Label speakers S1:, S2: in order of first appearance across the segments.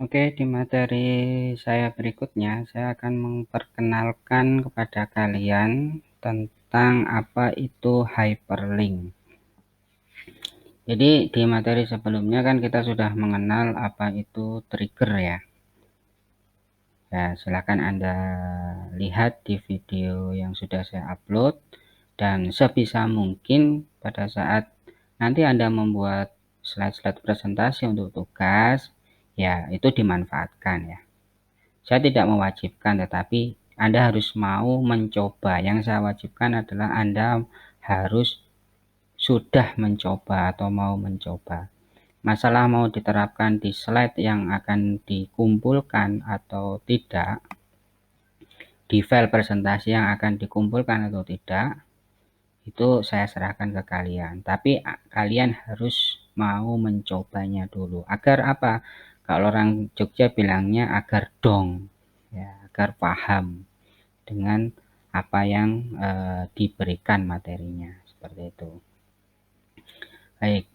S1: Oke, di materi saya berikutnya, saya akan memperkenalkan kepada kalian tentang apa itu hyperlink. Jadi, di materi sebelumnya kan kita sudah mengenal apa itu trigger ya. Ya, silakan Anda lihat di video yang sudah saya upload, dan sebisa mungkin pada saat nanti Anda membuat slide-slide presentasi untuk tugas, ya itu dimanfaatkan ya. Saya tidak mewajibkan, tetapi Anda harus mau mencoba. Yang saya wajibkan adalah Anda harus sudah mencoba atau mau mencoba. Masalah mau diterapkan di slide yang akan dikumpulkan atau tidak, di file presentasi yang akan dikumpulkan atau tidak, itu saya serahkan ke kalian. Tapi kalian harus mau mencobanya dulu. Agar apa? Kalau orang Jogja bilangnya agar dong, ya, agar paham dengan apa yang diberikan materinya, seperti itu. Baik,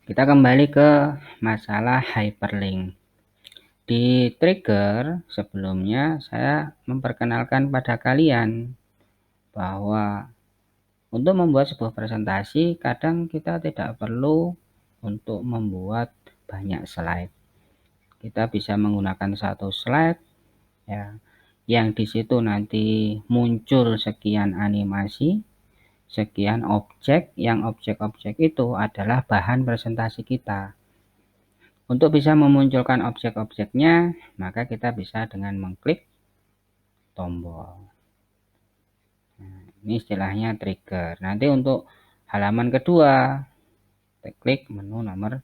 S1: kita kembali ke masalah hyperlink. Di trigger sebelumnya saya memperkenalkan pada kalian bahwa untuk membuat sebuah presentasi kadang kita tidak perlu untuk membuat banyak slide. Kita bisa menggunakan satu slide ya, yang di situ nanti muncul sekian animasi, sekian objek, yang objek-objek itu adalah bahan presentasi kita. Untuk bisa memunculkan objek-objeknya, maka kita bisa dengan mengklik tombol. Nah, ini istilahnya trigger. Nanti untuk halaman kedua, kita klik menu nomor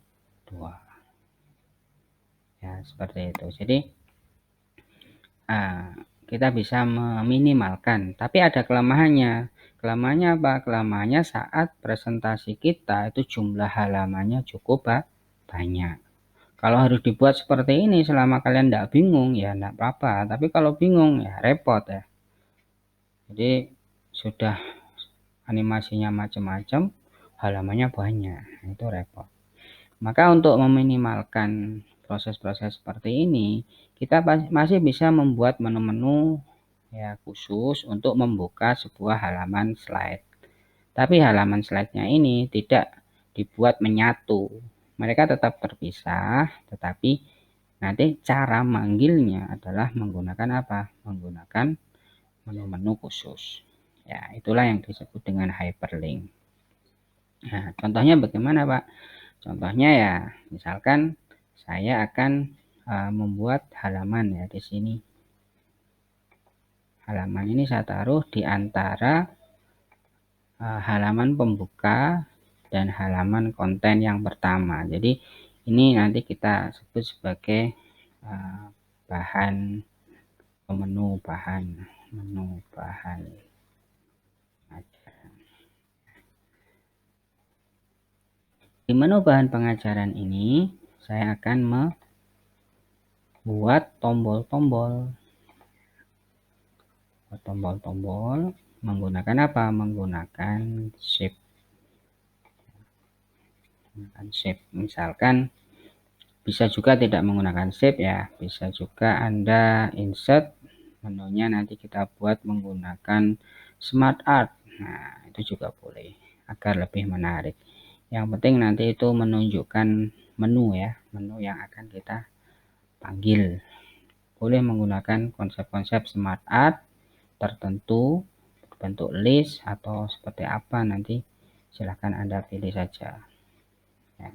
S1: 2. Ya, seperti itu. Jadi, kita bisa meminimalkan, tapi ada kelemahannya. Kelemahannya apa? Kelemahannya saat presentasi kita itu jumlah halamannya cukup banyak. Kalau harus dibuat seperti ini selama kalian tidak bingung, ya tidak apa-apa. Tapi kalau bingung, ya repot ya. Jadi sudah animasinya macam-macam, halamannya banyak, itu repot. Maka untuk meminimalkan proses-proses seperti ini, kita masih bisa membuat menu-menu ya khusus untuk membuka sebuah halaman slide. Tapi halaman slide-nya ini tidak dibuat menyatu. Mereka tetap terpisah, tetapi nanti cara manggilnya adalah menggunakan apa? Menggunakan menu-menu khusus. Ya, itulah yang disebut dengan hyperlink. Nah, contohnya bagaimana, Pak? Contohnya ya, misalkan saya akan membuat halaman ya di sini. Halaman ini saya taruh di antara halaman pembuka dan halaman konten yang pertama. Jadi ini nanti kita sebut sebagai bahan menu bahan. Di menu bahan pengajaran ini saya akan membuat tombol-tombol. Menggunakan apa? Menggunakan shape. Misalkan bisa juga tidak menggunakan shape ya, bisa juga Anda insert menunya nanti kita buat menggunakan smart art. Nah, itu juga boleh agar lebih menarik. Yang penting nanti itu menunjukkan menu ya, menu yang akan kita panggil. Boleh menggunakan konsep-konsep smart art tertentu, bentuk list atau seperti apa nanti silahkan Anda pilih saja ya.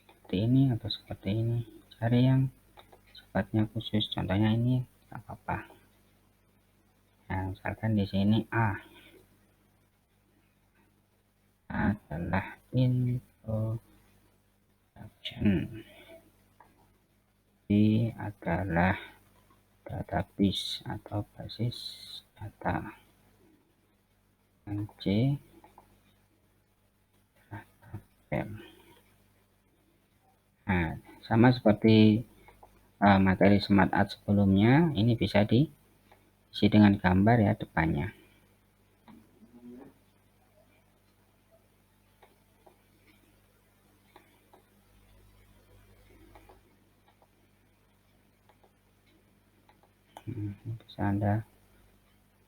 S1: Seperti ini atau seperti ini, cari yang sifatnya khusus, contohnya ini nggak apa-apa. Nah, misalkan di sini A adalah introduction, B adalah database atau basis data, dan C adalah tabel. Nah, sama seperti materi smart art sebelumnya, ini bisa diisi dengan gambar ya depannya. Bisa Anda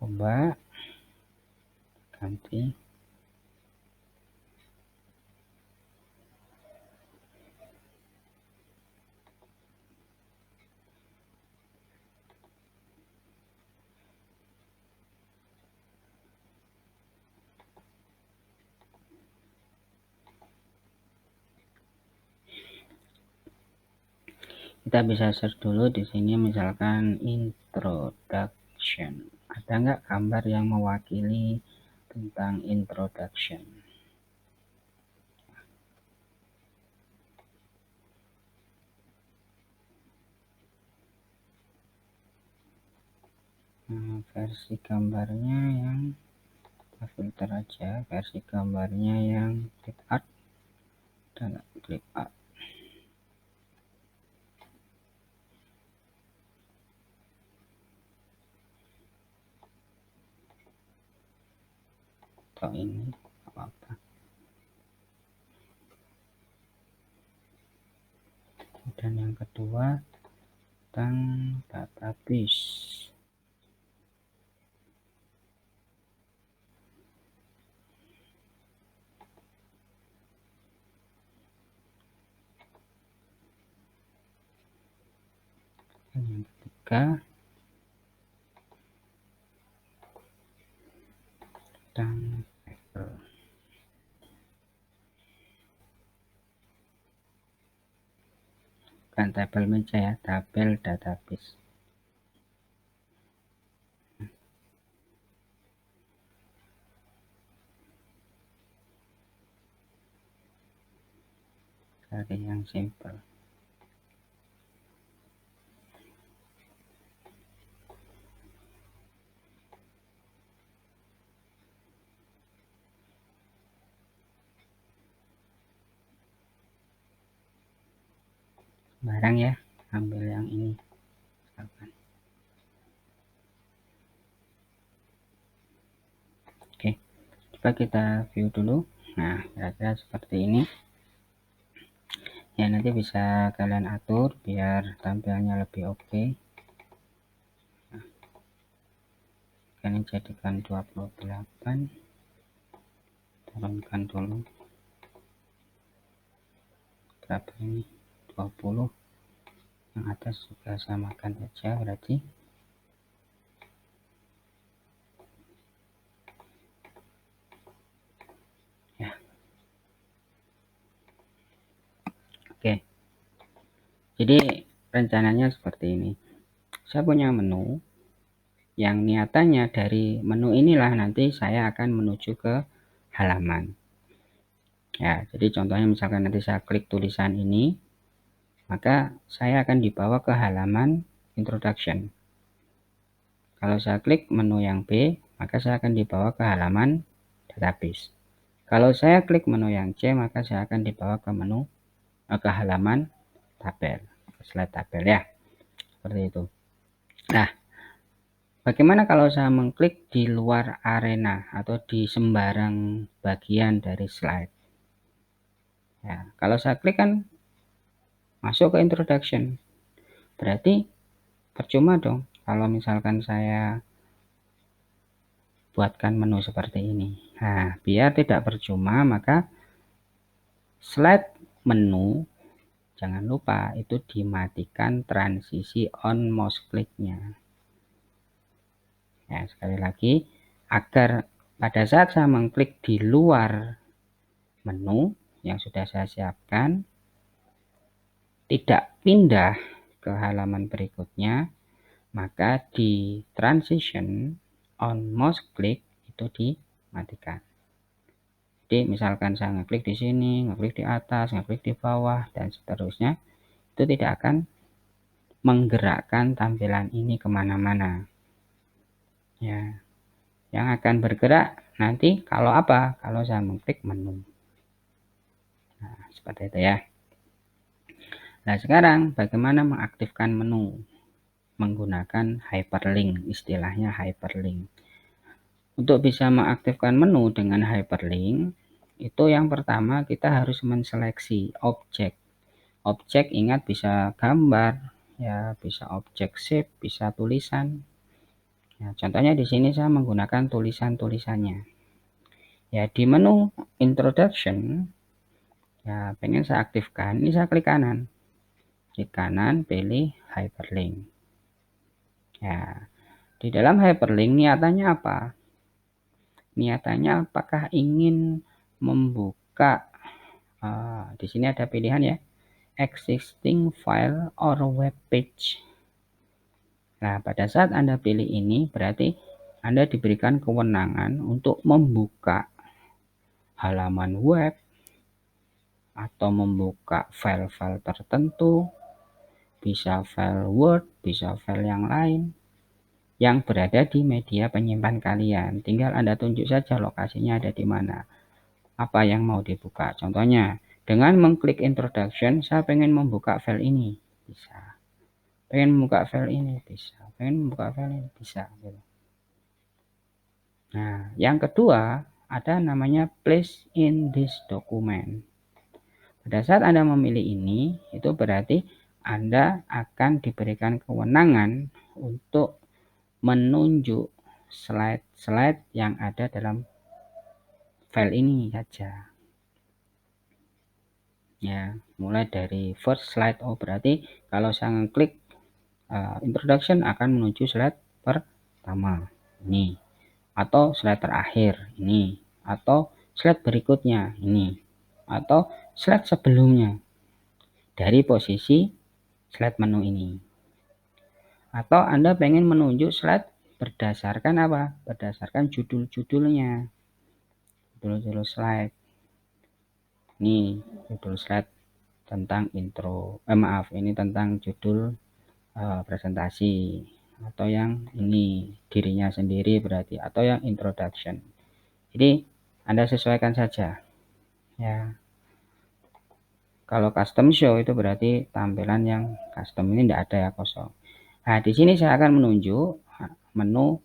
S1: ubah, ganti. Kita bisa search dulu di sini, misalkan introduction. Ada nggak gambar yang mewakili tentang introduction? Nah, versi gambarnya yang kita filter aja, versi gambarnya yang clip art dan clip art. Atau ini apa-apa. Dan yang kedua tentang database. Dan yang ketiga tentang table. Bukan tabel meja ya, tabel database. Cari yang simple. Barang ya, ambil yang ini misalkan. Oke, coba kita view dulu. Nah, kira-kira seperti ini ya, nanti bisa kalian atur biar tampilannya lebih oke. Nah, kalian jadikan 28, turunkan dulu berapa ini, 20. Yang atas juga samakan saja berarti. Ya, oke. Jadi rencananya seperti ini. Saya punya menu yang niatannya dari menu inilah nanti saya akan menuju ke halaman. Ya, jadi contohnya misalkan nanti saya klik tulisan ini, maka saya akan dibawa ke halaman introduction. Kalau saya klik menu yang B, maka saya akan dibawa ke halaman database. Kalau saya klik menu yang C, maka saya akan dibawa ke ke halaman tabel, slide tabel ya. Seperti itu. Nah, bagaimana kalau saya mengklik di luar arena atau di sembarang bagian dari slide? Ya, kalau saya klik kan masuk ke introduction. Berarti percuma dong kalau misalkan saya buatkan menu seperti ini. Nah, biar tidak percuma, maka slide menu jangan lupa itu dimatikan transisi on mouse click-nya. Ya, sekali lagi, agar pada saat saya mengklik di luar menu yang sudah saya siapkan, tidak pindah ke halaman berikutnya, maka di transition on mouse click itu dimatikan. Jadi misalkan saya ngeklik di sini, ngeklik di atas, ngeklik di bawah, dan seterusnya, itu tidak akan menggerakkan tampilan ini kemana-mana. Ya, yang akan bergerak nanti kalau apa? Kalau saya mengklik menu. Nah, seperti itu ya. Nah, sekarang bagaimana mengaktifkan menu? Menggunakan hyperlink, istilahnya hyperlink. Untuk bisa mengaktifkan menu dengan hyperlink, itu yang pertama kita harus menseleksi objek. Objek ingat bisa gambar, ya, bisa objek shape, bisa tulisan. Nah, contohnya di sini saya menggunakan tulisan-tulisannya. Ya, di menu introduction, ya pengen saya aktifkan, ini saya klik kanan. Klik kanan, pilih hyperlink. Ya, di dalam hyperlink niatannya apa? Niatannya apakah ingin membuka, di sini ada pilihan ya, existing file or web page. Nah, pada saat Anda pilih ini, berarti Anda diberikan kewenangan untuk membuka halaman web atau membuka file-file tertentu, bisa file Word, bisa file yang lain yang berada di media penyimpan kalian. Tinggal Anda tunjuk saja lokasinya ada di mana, apa yang mau dibuka. Contohnya, dengan mengklik introduction, saya pengen membuka file ini, bisa. Pengen membuka file ini, bisa. Pengen membuka file ini, bisa. Nah, yang kedua, ada namanya place in this document. Pada saat Anda memilih ini, itu berarti Anda akan diberikan kewenangan untuk menunjuk slide-slide yang ada dalam file ini saja. Ya, mulai dari first slide. Oh, berarti kalau saya ngeklik introduction akan menuju slide pertama ini, atau slide terakhir ini, atau slide berikutnya ini, atau slide sebelumnya dari posisi slide menu ini. Atau Anda pengen menunjuk slide berdasarkan apa? Berdasarkan judul-judulnya. Judul-judul slide. Ini judul slide tentang intro. Maaf, ini tentang judul presentasi. Atau yang ini dirinya sendiri berarti, atau yang introduction. Jadi Anda sesuaikan saja. Ya. Kalau custom show itu berarti tampilan yang custom, ini tidak ada ya, kosong. Nah, di sini saya akan menunjuk menu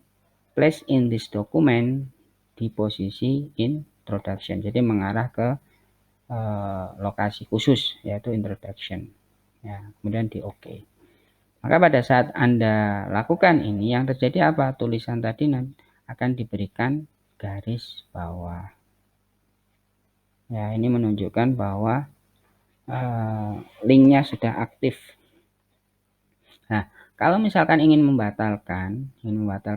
S1: place in this document di posisi introduction. Jadi mengarah ke lokasi khusus yaitu introduction. Ya, kemudian di OK. Maka pada saat Anda lakukan ini, yang terjadi apa? Tulisan tadi akan diberikan garis bawah. Ya, ini menunjukkan bahwa linknya sudah aktif. Nah, kalau misalkan ingin membatalkan,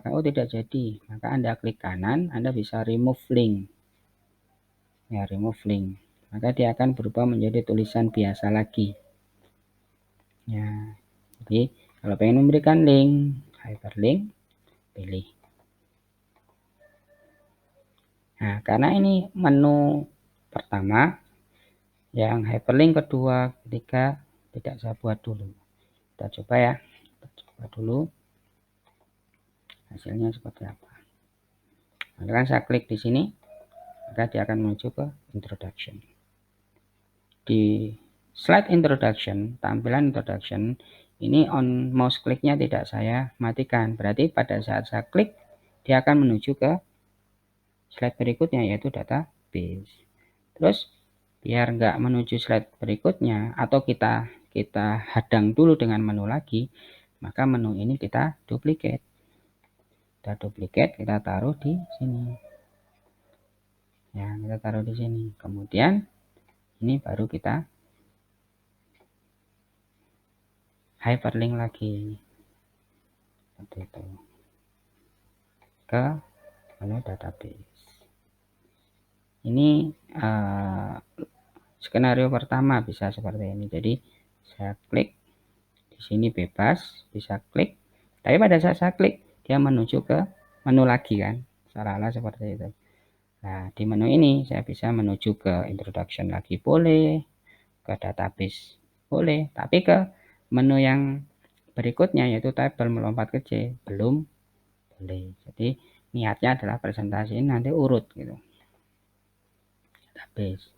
S1: oh tidak jadi, maka Anda klik kanan, Anda bisa remove link. Ya, remove link. Maka dia akan berubah menjadi tulisan biasa lagi. Ya, jadi kalau pengen memberikan link, hyperlink, pilih. Nah, karena ini menu pertama, yang hyperlink kedua, ketiga, tidak saya buat dulu. Kita coba ya, kita coba dulu hasilnya seperti apa. Nah, kan saya klik di sini, maka dia akan menuju ke introduction. Di slide introduction, tampilan introduction, ini on mouse kliknya tidak saya matikan. Berarti pada saat saya klik, dia akan menuju ke slide berikutnya yaitu database. Terus biar nggak menuju slide berikutnya atau kita hadang dulu dengan menu lagi, maka menu ini kita duplicate. Kita taruh di sini. Ya, kita taruh di sini. Kemudian ini baru kita hyperlink lagi. Seperti itu. Ke menu database. Ini skenario pertama bisa seperti ini. Jadi saya klik di sini bebas, bisa klik. Tapi pada saat saya klik, dia menuju ke menu lagi kan, seolah-olah seperti itu. Nah, di menu ini saya bisa menuju ke introduction lagi boleh, ke database boleh, tapi ke menu yang berikutnya yaitu table melompat ke C belum boleh. Jadi niatnya adalah presentasi ini nanti urut gitu. Database.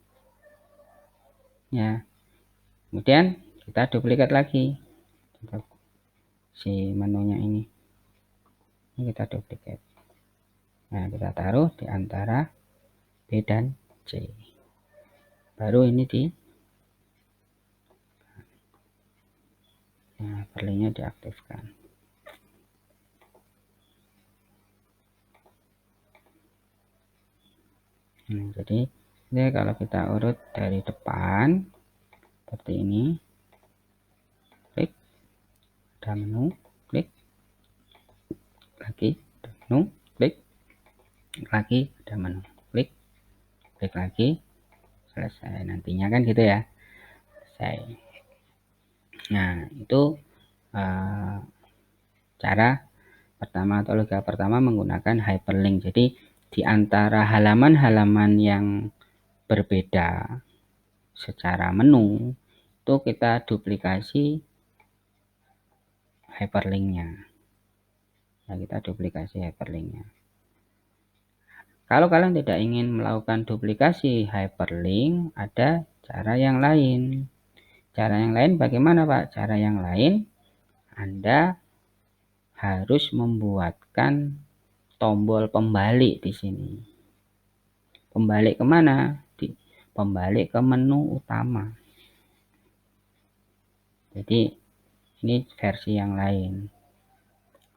S1: Ya. Kemudian kita duplikat lagi si menunya ini. Ini kita duplikat. Nah, kita taruh di antara B dan C. Baru ini di Nah, hyperlinknya diaktifkan. Nah, jadi ini kalau kita urut dari depan seperti ini, klik, ada menu, klik lagi, ada menu, klik lagi, ada menu, klik lagi, selesai. Nantinya kan gitu ya, selesai. Nah, itu cara pertama atau logika pertama menggunakan hyperlink. Jadi di antara halaman-halaman yang berbeda secara menu itu kita duplikasi hyperlinknya. Nah, kita duplikasi hyperlinknya. Kalau kalian tidak ingin melakukan duplikasi hyperlink, ada cara yang lain. Cara yang lain bagaimana, Pak? Cara yang lain, Anda harus membuatkan tombol pembalik di sini. Pembalik kemana? Pembalik ke menu utama. Jadi ini versi yang lain.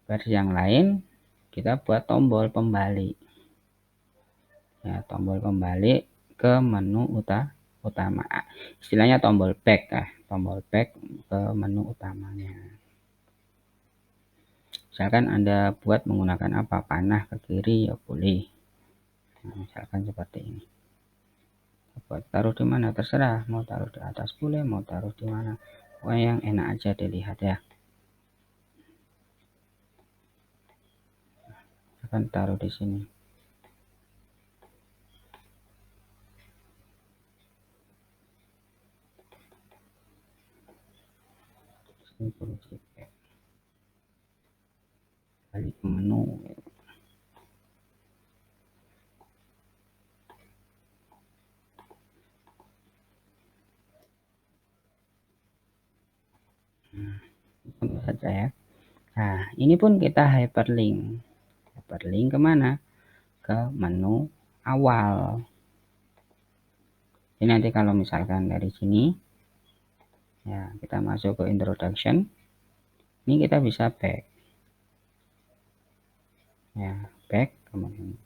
S1: Versi yang lain kita buat tombol pembalik. Ya, tombol pembalik ke menu utama. Istilahnya tombol back ya, tombol back ke menu utamanya. Misalkan Anda buat menggunakan apa? Panah ke kiri ya boleh. Nah, misalkan seperti ini. Buat taruh di mana terserah, mau taruh di atas boleh, mau taruh di mana. Pokoknya yang enak aja dilihat ya. Akan taruh di sini. Ini kunci back. Balik ke menu. Untuk saja ya. Nah, ini pun kita hyperlink. Hyperlink kemana? Ke menu awal. Jadi nanti kalau misalkan dari sini, ya kita masuk ke introduction, ini kita bisa back. Ya, back ke menu.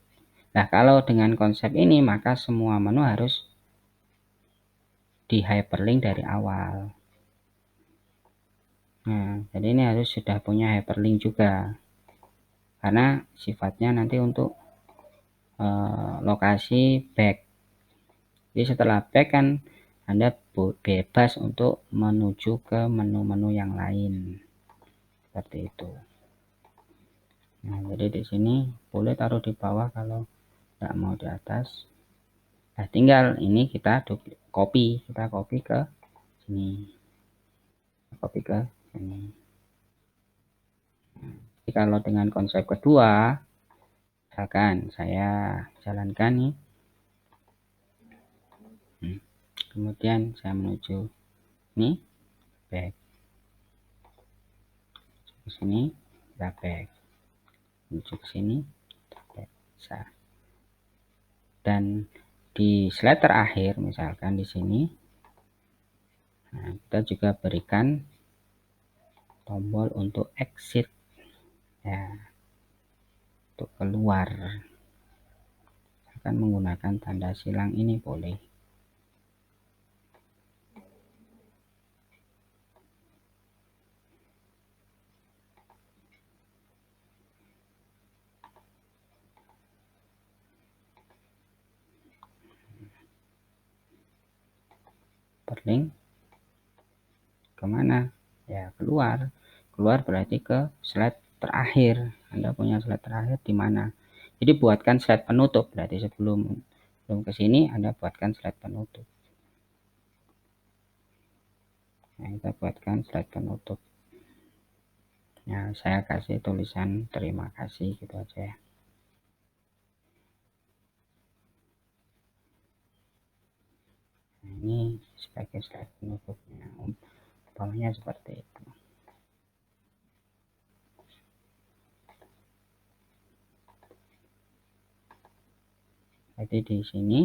S1: Nah, kalau dengan konsep ini, maka semua menu harus di hyperlink dari awal. Nah, jadi ini harus sudah punya hyperlink juga. Karena sifatnya nanti untuk lokasi back. Jadi setelah back kan Anda bebas untuk menuju ke menu-menu yang lain. Seperti itu. Nah, jadi di sini boleh taruh di bawah kalau tidak mau di atas. Nah, tinggal ini kita copy ke sini. Copy ke sini. Jadi kalau dengan konsep kedua, misalkan saya jalankan nih. Kemudian saya menuju ini back. Ke sini kita back. Menuju ke sini back. Bisa. Dan di slide terakhir misalkan di sini, nah, kita juga berikan tombol untuk exit ya, untuk keluar. Akan menggunakan tanda silang ini boleh. Perlink kemana? Ya keluar. Keluar berarti ke slide terakhir. Anda punya slide terakhir di mana? Jadi buatkan slide penutup. Berarti sebelum ke sini Anda buatkan slide penutup. Nah, kita buatkan slide penutup. Nah, saya kasih tulisan terima kasih gitu aja ya. Nah, ini sebagai slide penutupnya. Umpamanya seperti itu. Jadi di sini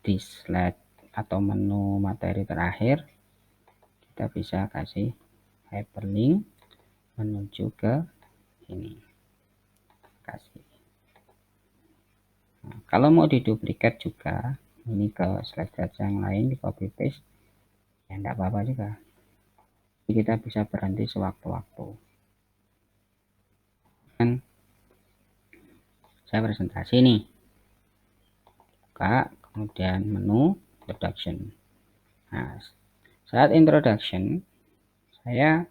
S1: di slide atau menu materi terakhir kita bisa kasih hyperlink menuju ke ini. Kasih. Nah, kalau mau diduplikat juga ini ke slide yang lain, di copy paste ya enggak apa-apa juga. Jadi kita bisa berhenti sewaktu-waktu. Kan saya presentasi nih, buka, kemudian menu introduction. Nah, saat introduction saya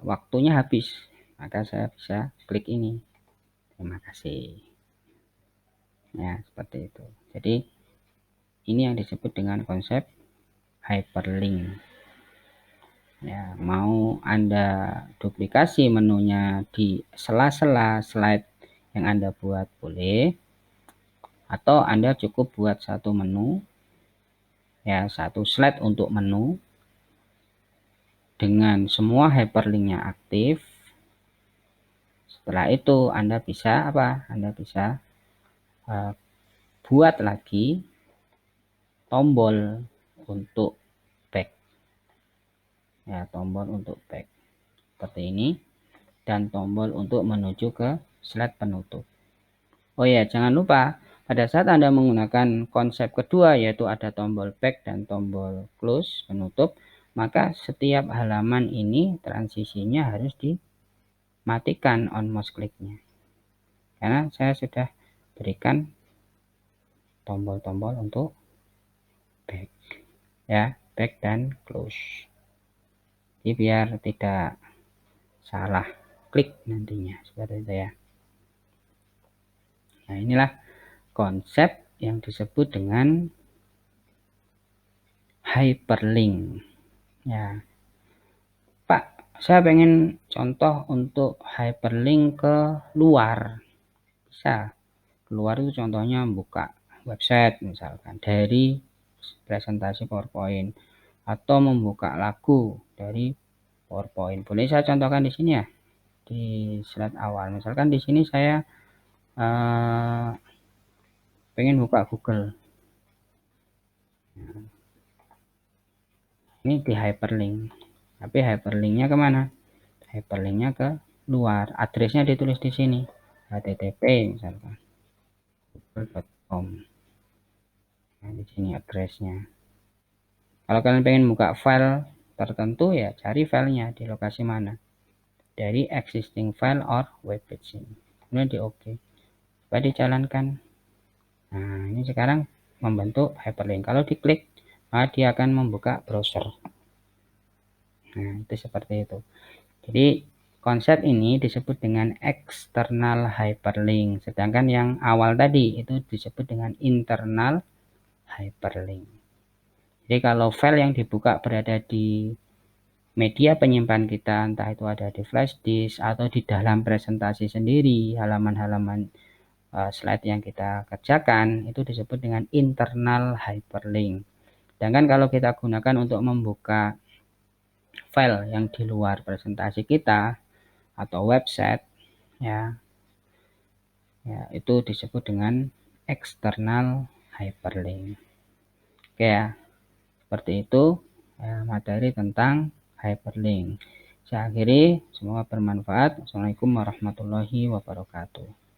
S1: waktunya habis, maka saya bisa klik ini. Terima kasih. Ya, seperti itu. Jadi ini yang disebut dengan konsep hyperlink. Ya, mau Anda duplikasi menunya di sela-sela slide yang Anda buat boleh, atau Anda cukup buat satu menu, ya satu slide untuk menu dengan semua hyperlinknya aktif. Setelah itu Anda bisa apa? Anda bisa buat lagi tombol untuk back, ya tombol untuk back seperti ini, dan tombol untuk menuju ke slide penutup. Oh ya, jangan lupa pada saat Anda menggunakan konsep kedua, yaitu ada tombol back dan tombol close penutup, maka setiap halaman ini transisinya harus dimatikan on mouse click-nya, karena saya sudah berikan tombol-tombol untuk back, ya back dan close. Jadi biar tidak salah klik nantinya, seperti itu ya. Nah, inilah konsep yang disebut dengan hyperlink. Ya, Pak, saya pengen contoh untuk hyperlink ke luar. Bisa. Keluar itu contohnya buka website misalkan dari presentasi PowerPoint, atau membuka lagu dari PowerPoint. Boleh saya contohkan di sini ya, di slide awal. Misalkan di sini saya pengen buka Google. Ini di hyperlink, tapi hyperlinknya kemana? Hyperlinknya ke luar. Addressnya ditulis di sini, http misalkan google.com. Nah, di sini addressnya. Kalau kalian pengen buka file tertentu, ya cari filenya di lokasi mana, dari existing file or web page ini. Kemudian di OK, coba dijalankan. Nah, ini sekarang membentuk hyperlink. Kalau diklik, maka dia akan membuka browser. Nah, itu seperti itu. Jadi konsep ini disebut dengan external hyperlink, sedangkan yang awal tadi itu disebut dengan internal hyperlink. Jadi kalau file yang dibuka berada di media penyimpan kita, entah itu ada di flash disk atau di dalam presentasi sendiri, halaman-halaman slide yang kita kerjakan, itu disebut dengan internal hyperlink. Sedangkan kalau kita gunakan untuk membuka file yang di luar presentasi kita atau website, ya itu disebut dengan external hyperlink. Oke ya, seperti itu materi tentang hyperlink. Saya akhiri, semoga bermanfaat. Assalamualaikum warahmatullahi wabarakatuh.